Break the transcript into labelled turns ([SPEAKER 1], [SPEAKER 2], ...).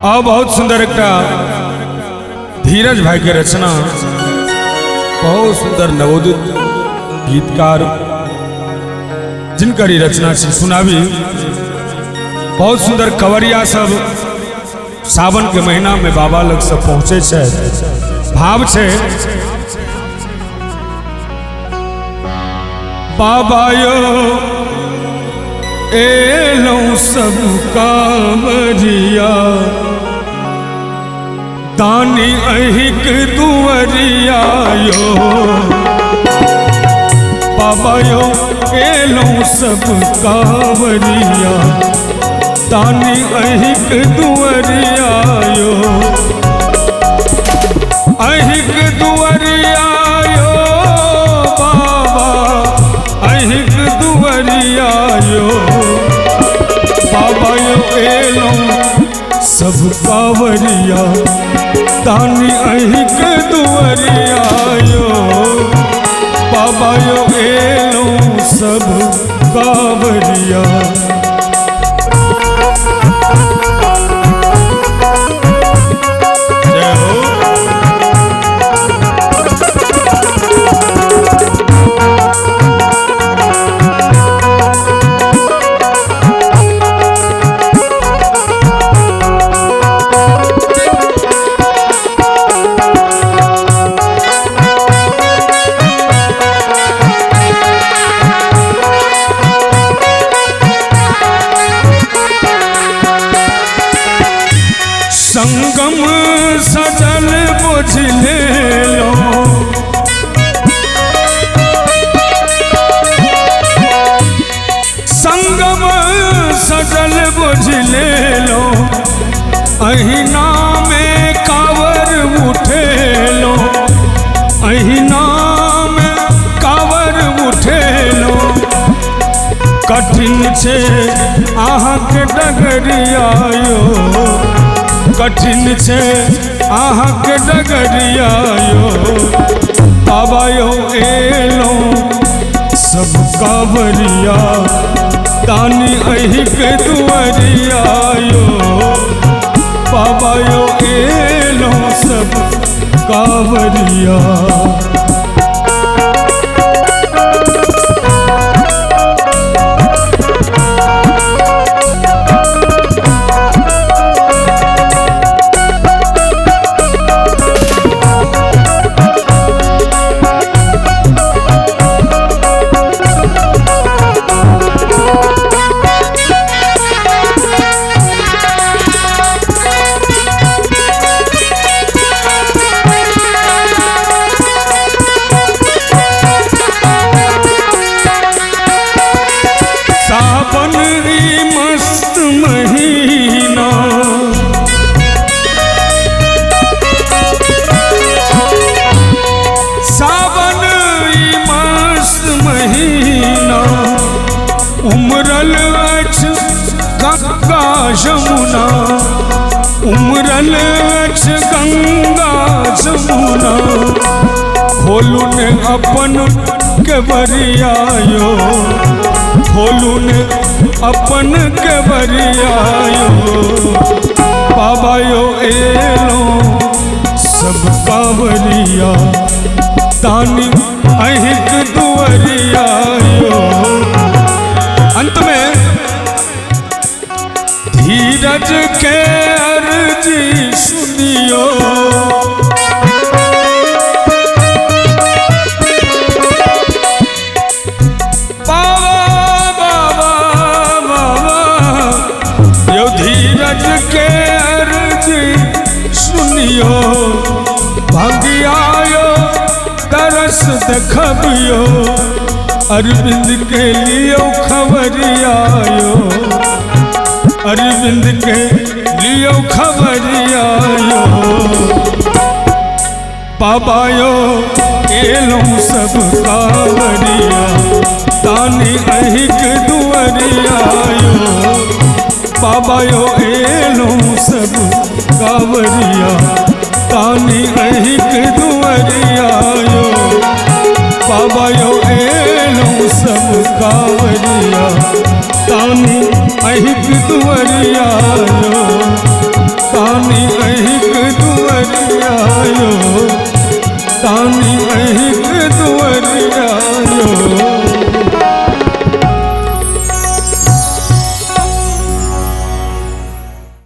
[SPEAKER 1] और बहुत सुंदर एक धीरज भाई के रचना, बहुत सुंदर नवोदित गीतकार जिनकर रचना से सुनावी। बहुत सुंदर कवरिया सब सावन के महीना में बाबा लग सब पहुंचे छे। भाव छे बाबा यो एलो सब कांवरिया, दानी अहिक दुवरिया यो। बाबा यो एलो सब कांवरिया, दानी अहिक दुवरिया यो। अहिक दुवरिया यो बाबा, अहिक दुवरिया यो। बाबा यो एलो सब कांवरिया, दानी अहिक दुवरिया यो। बाबा यो एलो सब कांवरिया। संगम सजल बुझ ले लो, संगम सजल बुझ ले लो। अहिना में कावर उठे लो, अहिना में कावर उठे लो। कठिन छे आहाँ के डगरिया यो, कठिन छे आहाँ के डगरिया यो। बाबा यो एलो सब कांवरिया, दानी अहिक दुवरिया यो। बाबा यो एलो सब कांवरिया। सावन ई मस्त महीना, सावन ई मस्त महीना। उमरल अछ गंगा यमुना, उमरल अछ गंगा यमुना। खोलू ने अपन केवरिया यो, खोलू ने अपन केवरिया यो। बाबा यो एलो सब कांवरिया, दानी अहिक दुवरिया यो। अंत में धीरज के अर्जी सुनियो, धीरज के अर्जी सुनियो। भाग्यायो तरस देखबियो, अरविंद के लिए खबरिया यो। अरविंद के लिए खबरिया यो। बाबा यो एलो सब कांवरिया, दानी अहिक दुवरिया यो। बाबा यो एलो सब कांवरिया, दानी अहिक दुवरिया यो। बाबा यो एलो सब कांवरिया, दानी अहिक दुवरिया यो। पानी